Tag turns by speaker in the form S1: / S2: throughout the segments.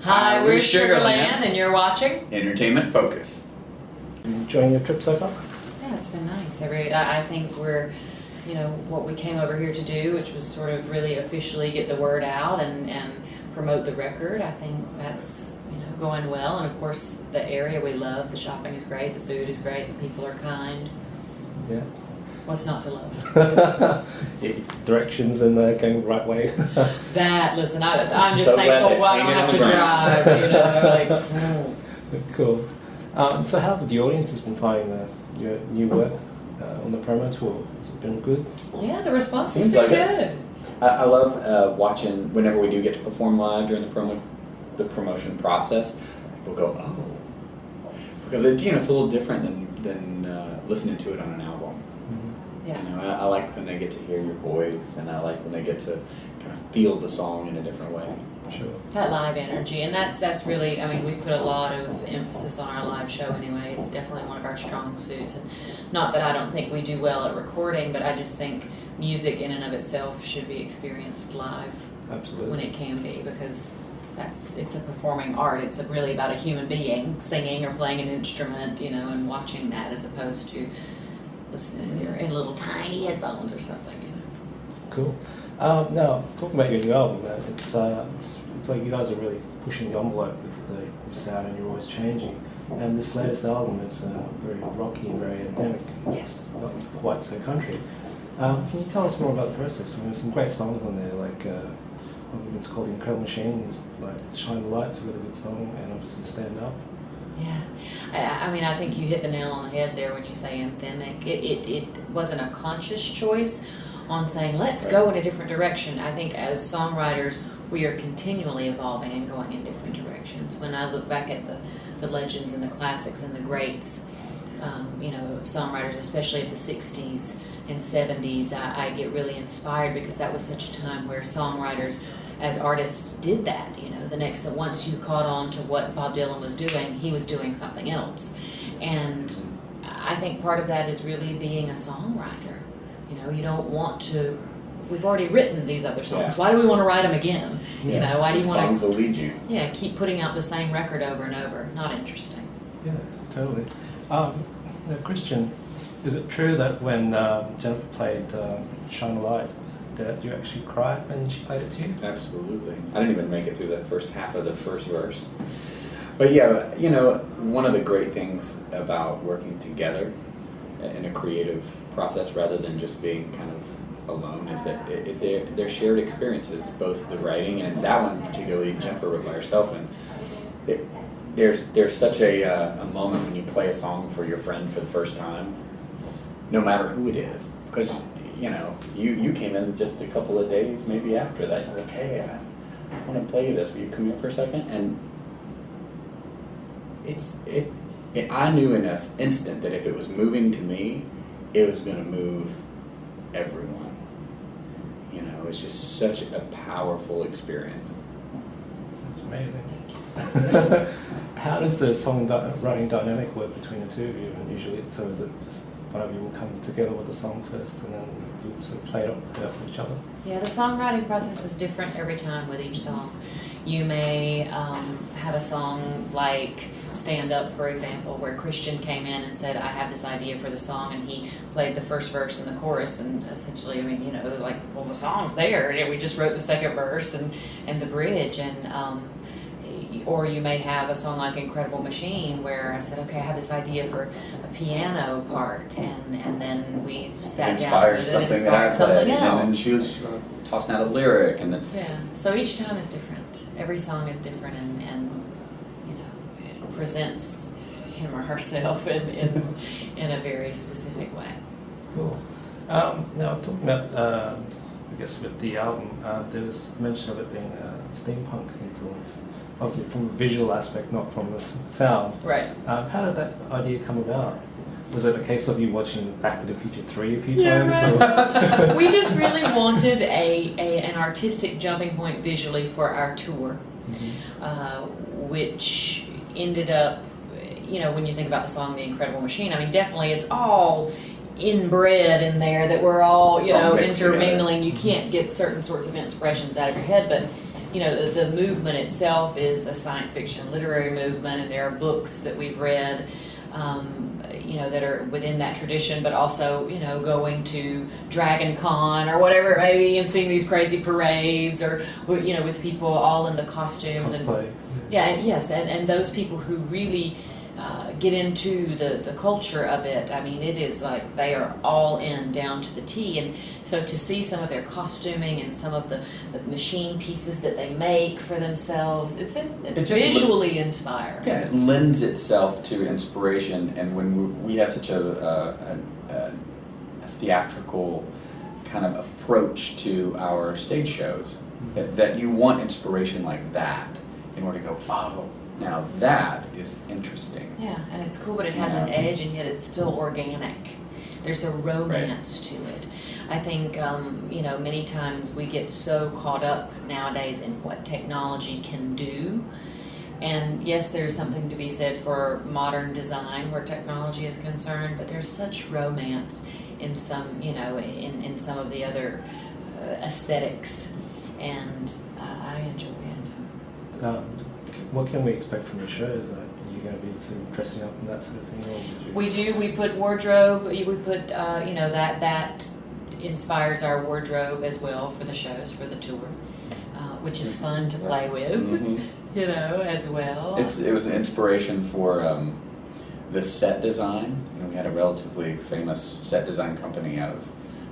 S1: Hi, we're Sugarland, and you're watching
S2: Entertainment Focus.
S3: Enjoying your trip so far?
S1: Yeah, it's been nice. I think we're, what we came over here to do, which was sort of really officially get the word out and promote the record. I think that's, going well. And of course, the area we love, the shopping is great, the food is great, the people are kind.
S3: Yeah.
S1: What's not to love?
S3: Directions and going the right way.
S1: Listen, I'm just thankful I don't have to drive,
S3: Cool. So how have the audience has been finding your new work on the promo tour? Has it been good?
S1: Yeah, the response has been good.
S2: I love watching whenever we do get to perform live during the promotion process. People go, oh, because it's a little different than listening to it on an album.
S1: Yeah.
S2: I like when they get to hear your voice, and I like when they get to kind of feel the song in a different way.
S3: Sure.
S1: That live energy, and that's really, we put a lot of emphasis on our live show anyway. It's definitely one of our strong suits, and not that I don't think we do well at recording, but I just think music in and of itself should be experienced live.
S3: Absolutely. When
S1: it can be, because it's a performing art. It's really about a human being singing or playing an instrument, and watching that as opposed to listening in little tiny headphones or something.
S3: Cool. Now, talking about your new album, it's like you guys are really pushing the envelope with the sound, and you're always changing. And this latest album is very rocky and very anthemic.
S1: Yes.
S3: Not quite so country. Can you tell us more about the process? There's some great songs on there, like it's called The Incredible Machine. It's like Shine the Light's a really good song, and obviously Stand Up.
S1: Yeah, I think you hit the nail on the head there when you say anthemic. It wasn't a conscious choice on saying, let's go in a different direction. I think as songwriters, we are continually evolving and going in different directions. When I look back at the legends and the classics and the greats, of songwriters, especially of the 60s and 70s, I get really inspired because that was such a time where songwriters as artists did that. Once you caught on to what Bob Dylan was doing, he was doing something else. And I think part of that is really being a songwriter. You don't want to, we've already written these other songs. Yeah. Why do we want to write them again?
S3: Yeah.
S1: Why do you want to?
S2: Songs will lead you.
S1: Yeah, keep putting out the same record over and over. Not interesting.
S3: Yeah, totally. Now, Christian, is it true that when Jennifer played Shine the Light, that you actually cried when she played it to you?
S2: Absolutely. I didn't even make it through the first half of the first verse. But yeah, one of the great things about working together in a creative process rather than just being kind of alone is that they're shared experiences, both the writing and that one particularly Jennifer wrote by herself. And there's such a moment when you play a song for your friend for the first time, no matter who it is, because you came in just a couple of days maybe after that. You're like, hey, I want to play you this. Will you come here for a second? And I knew in an instant that if it was moving to me, it was going to move everyone. It's just such a powerful experience.
S3: That's amazing. How does the songwriting dynamic work between the two of you? And usually, so is it just one of you will come together with the song first, and then you sort of play it up for each other? Yeah,
S1: the songwriting process is different every time with each song. You may have a song like Stand Up, for example, where Christian came in and said, I have this idea for the song, and he played the first verse and the chorus, and essentially, the song's there, and we just wrote the second verse and the bridge, and or you may have a song like Incredible Machine where I said, okay, I have this idea for a piano part, and then we sat down with it and inspired something else.
S2: And then she was tossing out a lyric.
S1: Yeah, so each time is different. Every song is different, and it presents him or herself in a very specific way.
S3: Cool. Now, talking about, I guess, with the album, there was mention of it being a steampunk influence. Obviously from a visual aspect, not from the sound.
S1: Right.
S3: How did that idea come about? Was it a case of you watching Back to the Future 3 a few times?
S1: Right. We just really wanted an artistic jumping point visually for our tour, which ended up, when you think about the song The Incredible Machine, definitely it's all inbred in there that we're all,
S2: It's all mixed
S1: intermingling. You can't get certain sorts of inspirations out of your head, but the movement itself is a science fiction literary movement, and there are books that we've read, that are within that tradition, but also, going to Dragon Con or whatever it may be and seeing these crazy parades, or, with people all in the costumes.
S3: Cosplay.
S1: And those people who really get into the culture of it. I mean, it is like they are all in down to the T. And so to see some of their costuming and some of the machine pieces that they make for themselves, it's
S2: just
S1: visually inspiring.
S2: Yeah, it lends itself to inspiration, and when we have such a theatrical kind of approach to our stage shows, that you want inspiration like that in order to go, oh, now that is interesting.
S1: Yeah, and it's cool, but it has an edge, and yet it's still organic. There's a romance to it. I think, many times we get so caught up nowadays in what technology can do. And yes, there's something to be said for modern design where technology is concerned, but there's such romance in some, in some of the other aesthetics, and I enjoy it.
S3: What can we expect from your shows? Are you going to be sort of dressing up and that sort of thing? Or would you...
S1: We do. We put wardrobe. We put, that inspires our wardrobe as well for the shows, for the tour, which is fun to play with, as well.
S2: It was an inspiration for the set design. We had a relatively famous set design company out of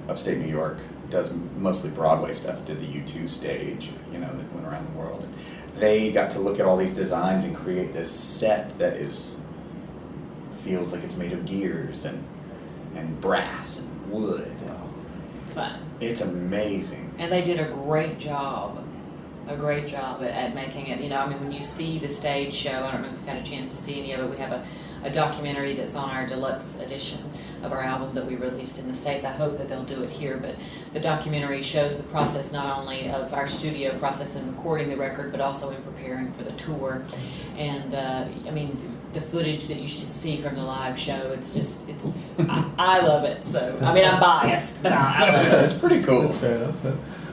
S2: upstate New York, does mostly Broadway stuff, did the U2 stage, that went around the world. And they got to look at all these designs and create this set that feels like it's made of gears and brass and wood.
S1: Fun.
S2: It's amazing.
S1: And they did a great job at making it. When you see the stage show, I don't know if you've had a chance to see any of it. We have a documentary that's on our deluxe edition of our album that we released in the States. I hope that they'll do it here, but the documentary shows the process not only of our studio process in recording the record, but also in preparing for the tour. And the footage that you should see from the live show, I love it. So, I'm biased, but I love it.
S2: It's pretty cool.
S3: That's fair enough.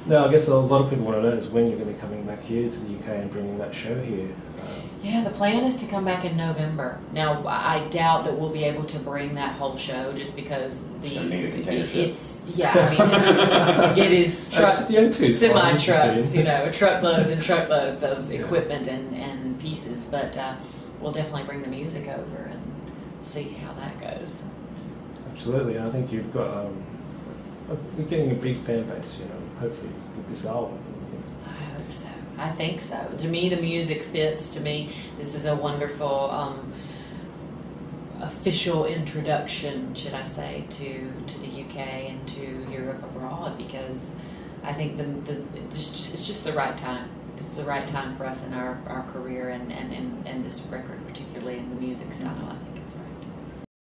S3: Now, I guess a lot of people want to know is when you're going to be coming back here to the UK and bringing that show here.
S1: Yeah, the plan is to come back in November. Now, I doubt that we'll be able to bring that whole show just because
S2: it's gonna need a container ship.
S1: It is semi-trucks, truckloads and truckloads of equipment and pieces. But we'll definitely bring the music over and see how that goes.
S3: Absolutely, I think you've got you're getting a big fan base. Hopefully with this album.
S1: I hope so. I think so. To me, the music fits. To me, this is a wonderful official introduction, should I say, to the UK and to Europe abroad, because I think it's just the right time. It's the right time for us in our career and this record, particularly in the music style, I think.